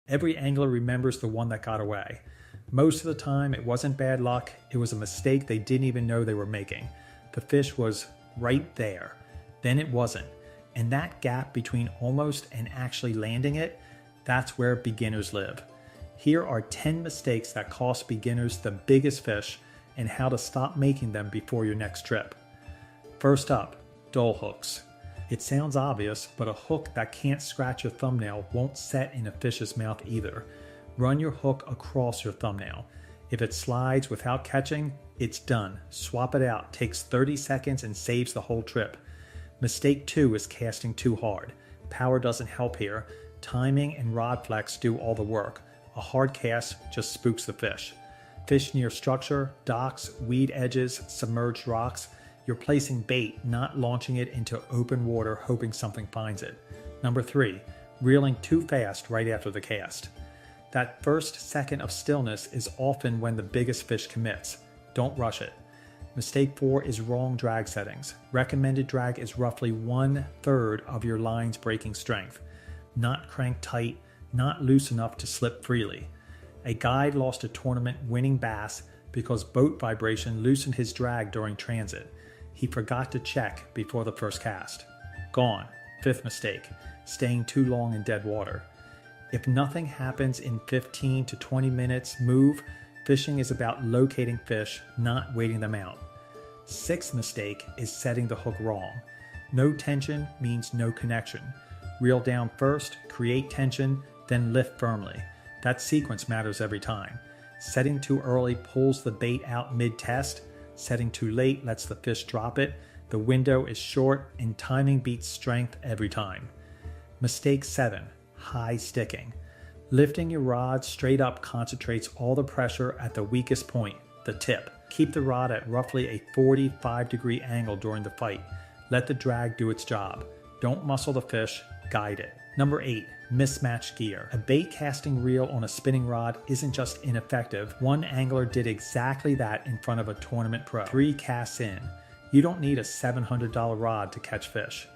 Every angler remembers the one that got away. Most of the time, it wasn't bad luck, it was a mistake they didn't even know they were making. The fish was right there. Then it wasn't. And that gap between almost and actually landing it, that's where beginners live. Here are 10 mistakes that cost beginners the biggest fish and how to stop making them before your next trip. First up, dull hooks. It sounds obvious, but a hook that can't scratch your thumbnail won't set in a fish's mouth either. Run your hook across your thumbnail. If it slides without catching, it's done. Swap it out, takes 30 seconds and saves the whole trip. Mistake 2 is casting too hard. Power doesn't help here. Timing and rod flex do all the work. A hard cast just spooks the fish. Fish near structure, docks, weed edges, submerged rocks. You're placing bait, not launching it into open water hoping something finds it. Number 3, reeling too fast right after the cast. That first second of stillness is often when the biggest fish commits. Don't rush it. Mistake 4 is wrong drag settings. Recommended drag is roughly 1/3 of your line's breaking strength. Not cranked tight, not loose enough to slip freely. A guide lost a tournament winning bass because boat vibration loosened his drag during transit. He forgot to check before the first cast. Gone. 5th mistake, staying too long in dead water. If nothing happens in 15 to 20 minutes, move. Fishing is about locating fish, not waiting them out. 6th mistake is setting the hook wrong. No tension means no connection. Reel down first, create tension, then lift firmly. That sequence matters every time. Setting too early pulls the bait out mid-test. Setting too late lets the fish drop it. The window is short and timing beats strength every time. Mistake 7, high sticking. Lifting your rod straight up concentrates all the pressure at the weakest point, the tip. Keep the rod at roughly a 45-degree angle during the fight. Let the drag do its job. Don't muscle the fish, guide it. Number 8, mismatched gear. A bait casting reel on a spinning rod isn't just ineffective. One angler did exactly that in front of a tournament pro. 3 casts in. You don't need a $700 rod to catch fish.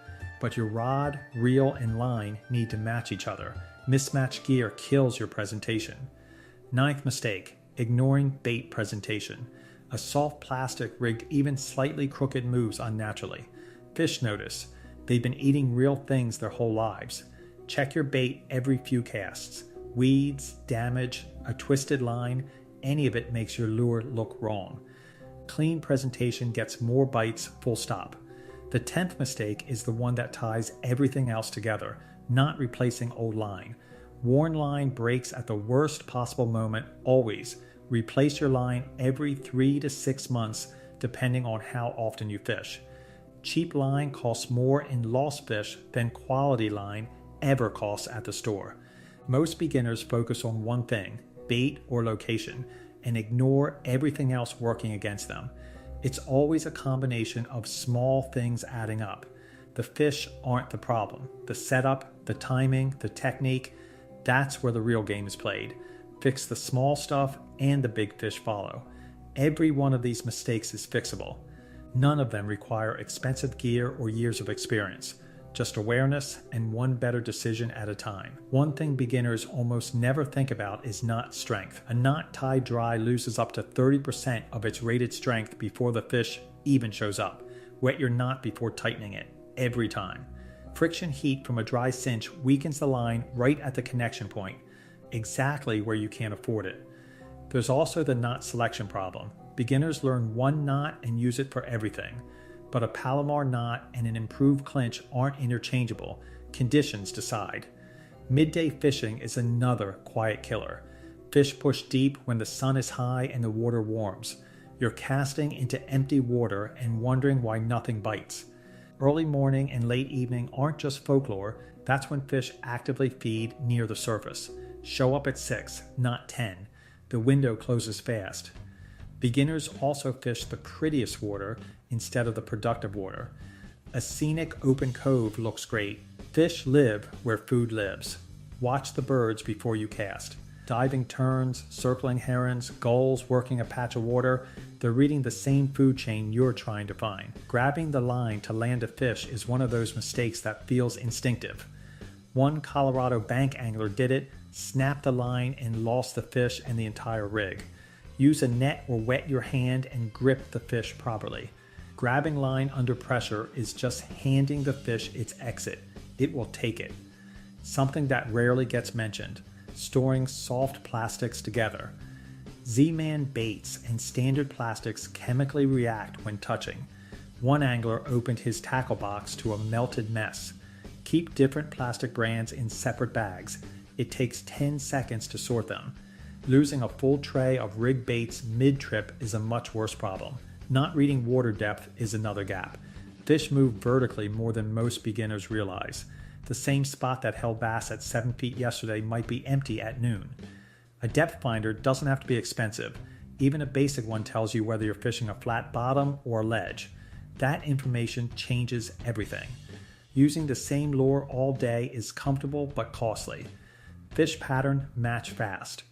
But your rod, reel, and line need to match each other. Mismatched gear kills your presentation. 9th mistake, ignoring bait presentation. A soft plastic rigged even slightly crooked moves unnaturally. Fish notice. They've been eating real things their whole lives. Check your bait every few casts. Weeds, damage, a twisted line, any of it makes your lure look wrong. Clean presentation gets more bites, full stop. The 10th mistake is the one that ties everything else together, not replacing old line. Worn line breaks at the worst possible moment, always. Replace your line every 3 to 6 months, depending on how often you fish. Cheap line costs more in lost fish than quality line ever costs at the store. Most beginners focus on one thing, bait or location, and ignore everything else working against them. It's always a combination of small things adding up. The fish aren't the problem. The setup, the timing, the technique, that's where the real game is played. Fix the small stuff and the big fish follow. Every one of these mistakes is fixable. None of them require expensive gear or years of experience. Just awareness and one better decision at a time. One thing beginners almost never think about is knot strength. A knot tied dry loses up to 30% of its rated strength before the fish even shows up. Wet your knot before tightening it, every time. Friction heat from a dry cinch weakens the line right at the connection point, exactly where you can't afford it. There's also the knot selection problem. Beginners learn one knot and use it for everything. But a Palomar knot and an improved clinch aren't interchangeable. Conditions decide. Midday fishing is another quiet killer. Fish push deep when the sun is high and the water warms. You're casting into empty water and wondering why nothing bites. Early morning and late evening aren't just folklore. That's when fish actively feed near the surface. Show up at 6, not 10. The window closes fast. Beginners also fish the prettiest water instead of the productive water. A scenic open cove looks great. Fish live where food lives. Watch the birds before you cast. Diving terns, circling herons, gulls working a patch of water, they're reading the same food chain you're trying to find. Grabbing the line to land a fish is one of those mistakes that feels instinctive. One Colorado bank angler did it, snapped the line and lost the fish and the entire rig. Use a net or wet your hand and grip the fish properly. Grabbing line under pressure is just handing the fish its exit. It will take it. Something that rarely gets mentioned: storing soft plastics together. Z-Man baits and standard plastics chemically react when touching. One angler opened his tackle box to a melted mess. Keep different plastic brands in separate bags. It takes 10 seconds to sort them. Losing a full tray of rig baits mid-trip is a much worse problem. Not reading water depth is another gap. Fish move vertically more than most beginners realize. The same spot that held bass at 7 feet yesterday might be empty at noon. A depth finder doesn't have to be expensive. Even a basic one tells you whether you're fishing a flat bottom or a ledge. That information changes everything. Using the same lure all day is comfortable but costly. Fish pattern match fast.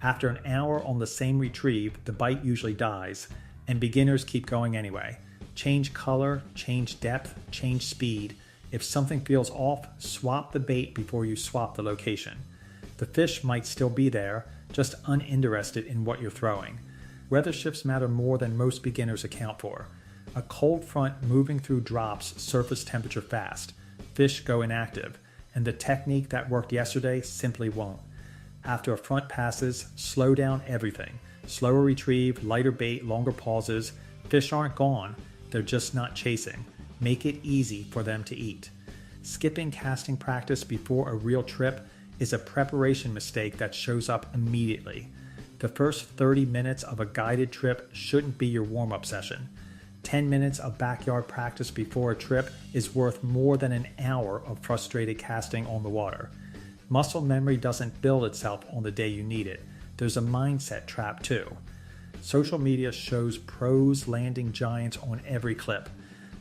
After an hour on the same retrieve, the bite usually dies, and beginners keep going anyway. Change color, change depth, change speed. If something feels off, swap the bait before you swap the location. The fish might still be there, just uninterested in what you're throwing. Weather shifts matter more than most beginners account for. A cold front moving through drops surface temperature fast. Fish go inactive, and the technique that worked yesterday simply won't. After a front passes, slow down everything. Slower retrieve, lighter bait, longer pauses. Fish aren't gone, they're just not chasing. Make it easy for them to eat. Skipping casting practice before a real trip is a preparation mistake that shows up immediately. The first 30 minutes of a guided trip shouldn't be your warm-up session. 10 minutes of backyard practice before a trip is worth more than an hour of frustrated casting on the water. Muscle memory doesn't build itself on the day you need it. There's a mindset trap too. Social media shows pros landing giants on every clip.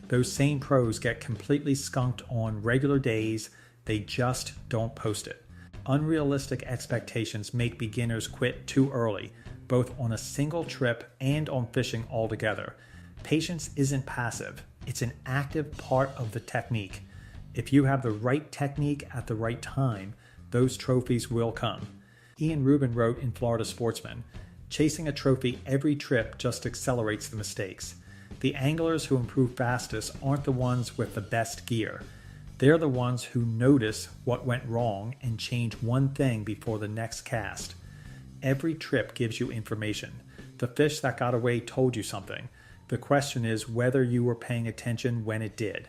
Those same pros get completely skunked on regular days. They just don't post it. Unrealistic expectations make beginners quit too early, both on a single trip and on fishing altogether. Patience isn't passive. It's an active part of the technique. If you have the right technique at the right time, those trophies will come. Ian Rubin wrote in Florida Sportsman, "Chasing a trophy every trip just accelerates the mistakes. The anglers who improve fastest aren't the ones with the best gear. They're the ones who notice what went wrong and change one thing before the next cast. Every trip gives you information. The fish that got away told you something. The question is whether you were paying attention when it did."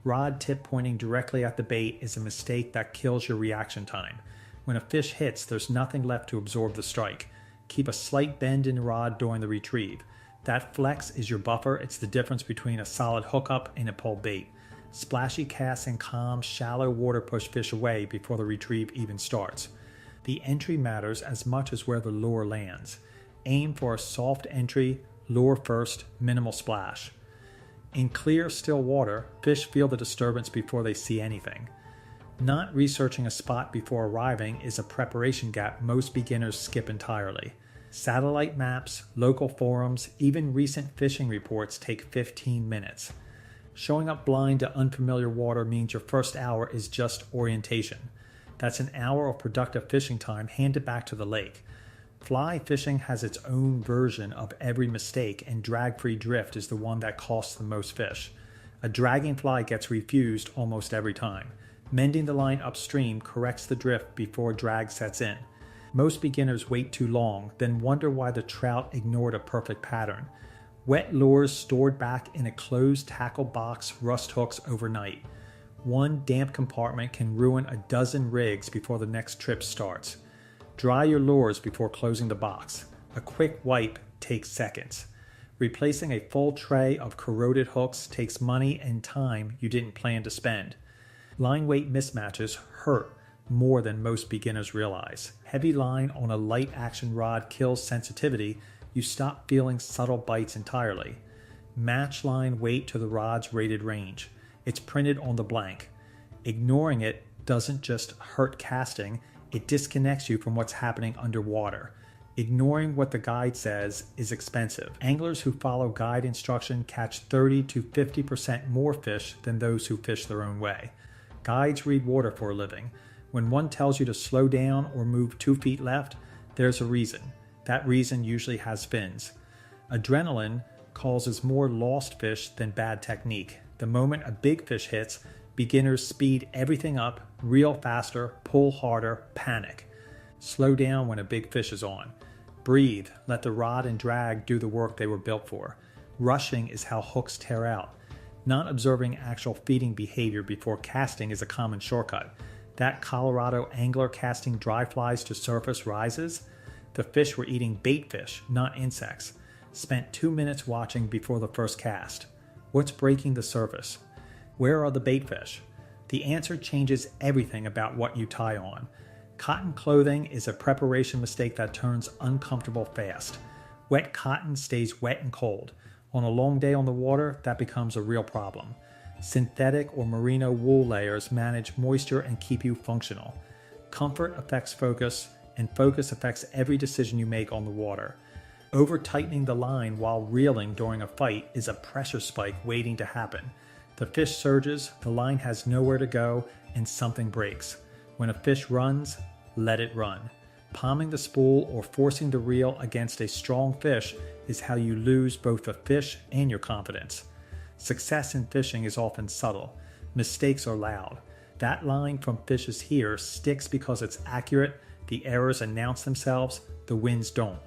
Rod tip pointing directly at the bait is a mistake that kills your reaction time. When a fish hits, there's nothing left to absorb the strike. Keep a slight bend in the rod during the retrieve. That flex is your buffer. It's the difference between a solid hookup and a pulled bait. Splashy casts and calm, shallow water push fish away before the retrieve even starts. The entry matters as much as where the lure lands. Aim for a soft entry, lure first, minimal splash. In clear, still water, fish feel the disturbance before they see anything. Not researching a spot before arriving is a preparation gap most beginners skip entirely. Satellite maps, local forums, even recent fishing reports take 15 minutes. Showing up blind to unfamiliar water means your first hour is just orientation. That's an hour of productive fishing time handed back to the lake. Fly fishing has its own version of every mistake, and drag-free drift is the one that costs the most fish. A dragging fly gets refused almost every time. Mending the line upstream corrects the drift before drag sets in. Most beginners wait too long, then wonder why the trout ignored a perfect pattern. Wet lures stored back in a closed tackle box rust hooks overnight. One damp compartment can ruin a dozen rigs before the next trip starts. Dry your lures before closing the box. A quick wipe takes seconds. Replacing a full tray of corroded hooks takes money and time you didn't plan to spend. Line weight mismatches hurt more than most beginners realize. Heavy line on a light action rod kills sensitivity. You stop feeling subtle bites entirely. Match line weight to the rod's rated range. It's printed on the blank. Ignoring it doesn't just hurt casting, it disconnects you from what's happening underwater. Ignoring what the guide says is expensive. Anglers who follow guide instruction catch 30 to 50% more fish than those who fish their own way. Guides read water for a living. When one tells you to slow down or move 2 feet left, there's a reason. That reason usually has fins. Adrenaline causes more lost fish than bad technique. The moment a big fish hits, beginners speed everything up, reel faster, pull harder, panic. Slow down when a big fish is on. Breathe, let the rod and drag do the work they were built for. Rushing is how hooks tear out. Not observing actual feeding behavior before casting is a common shortcut. That Colorado angler casting dry flies to surface rises? The fish were eating bait fish, not insects. Spent 2 minutes watching before the first cast. What's breaking the surface? Where are the bait fish? The answer changes everything about what you tie on. Cotton clothing is a preparation mistake that turns uncomfortable fast. Wet cotton stays wet and cold. On a long day on the water, that becomes a real problem. Synthetic or merino wool layers manage moisture and keep you functional. Comfort affects focus, and focus affects every decision you make on the water. Over-tightening the line while reeling during a fight is a pressure spike waiting to happen. The fish surges, the line has nowhere to go, and something breaks. When a fish runs, let it run. Palming the spool or forcing the reel against a strong fish is how you lose both the fish and your confidence. Success in fishing is often subtle. Mistakes are loud. That line "from fishes here" sticks because it's accurate, the errors announce themselves, the wins don't.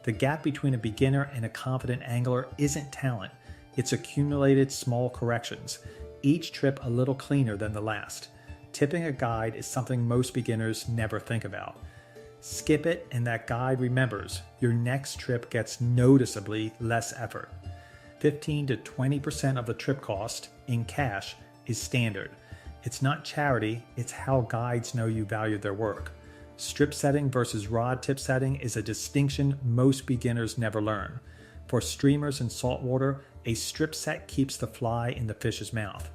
The gap between a beginner and a confident angler isn't talent, it's accumulated small corrections, each trip a little cleaner than the last. Tipping a guide is something most beginners never think about. Skip it and that guide remembers. Your next trip gets noticeably less effort. 15 to 20% of the trip cost, in cash, is standard. It's not charity, it's how guides know you value their work. Strip setting versus rod tip setting is a distinction most beginners never learn. For streamers in saltwater, a strip set keeps the fly in the fish's mouth.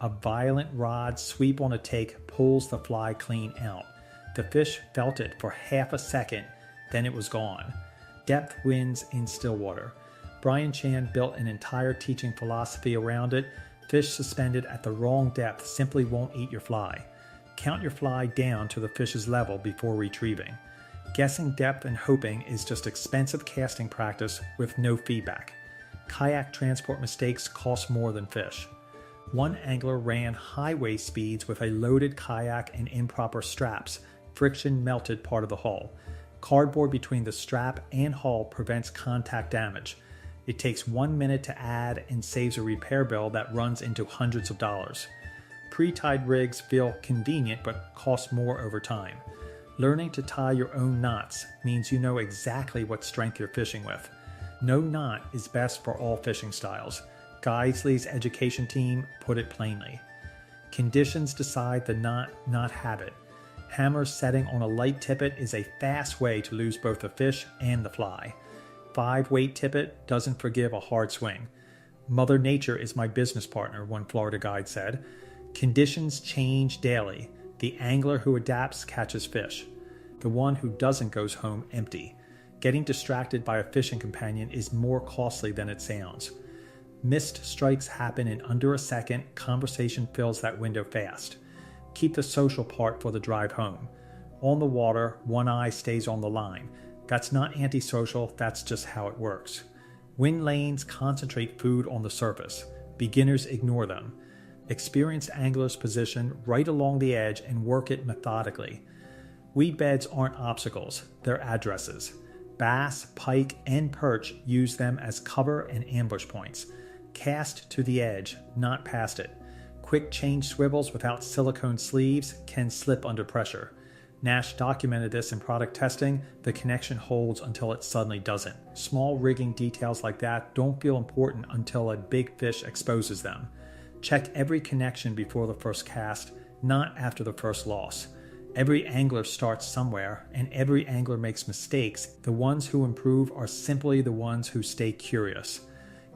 A violent rod sweep on a take pulls the fly clean out. The fish felt it for half a second, then it was gone. Depth wins in stillwater. Brian Chan built an entire teaching philosophy around it. Fish suspended at the wrong depth simply won't eat your fly. Count your fly down to the fish's level before retrieving. Guessing depth and hoping is just expensive casting practice with no feedback. Kayak transport mistakes cost more than fish. One angler ran highway speeds with a loaded kayak and improper straps. Friction melted part of the hull. Cardboard between the strap and hull prevents contact damage. It takes 1 minute to add and saves a repair bill that runs into hundreds of dollars. Pre-tied rigs feel convenient but cost more over time. Learning to tie your own knots means you know exactly what strength you're fishing with. No knot is best for all fishing styles. Guidesley's education team put it plainly. Conditions decide the knot, not habit. Hammer setting on a light tippet is a fast way to lose both the fish and the fly. 5-weight tippet doesn't forgive a hard swing. Mother Nature is my business partner, one Florida guide said. Conditions change daily. The angler who adapts catches fish. The one who doesn't goes home empty. Getting distracted by a fishing companion is more costly than it sounds. Missed strikes happen in under a second. Conversation fills that window fast. Keep the social part for the drive home. On the water, one eye stays on the line. That's not antisocial, that's just how it works. Wind lanes concentrate food on the surface. Beginners ignore them. Experienced anglers position right along the edge and work it methodically. Weed beds aren't obstacles, they're addresses. Bass, pike, and perch use them as cover and ambush points. Cast to the edge, not past it. Quick change swivels without silicone sleeves can slip under pressure. Nash documented this in product testing. The connection holds until it suddenly doesn't. Small rigging details like that don't feel important until a big fish exposes them. Check every connection before the first cast, not after the first loss. Every angler starts somewhere, and every angler makes mistakes. The ones who improve are simply the ones who stay curious.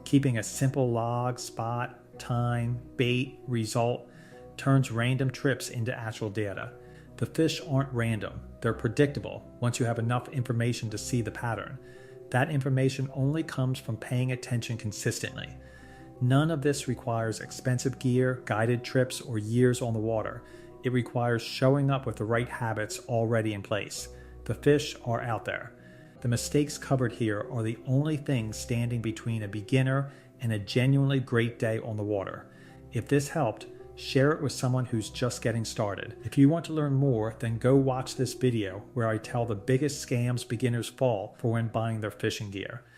Keeping a simple log, spot, time, bait, result turns random trips into actual data. The fish aren't random, they're predictable once you have enough information to see the pattern. That information only comes from paying attention consistently. None of this requires expensive gear, guided trips, or years on the water. It requires showing up with the right habits already in place. The fish are out there. The mistakes covered here are the only things standing between a beginner and a genuinely great day on the water. If this helped, share it with someone who's just getting started. If you want to learn more, then go watch this video where I tell the biggest scams beginners fall for when buying their fishing gear.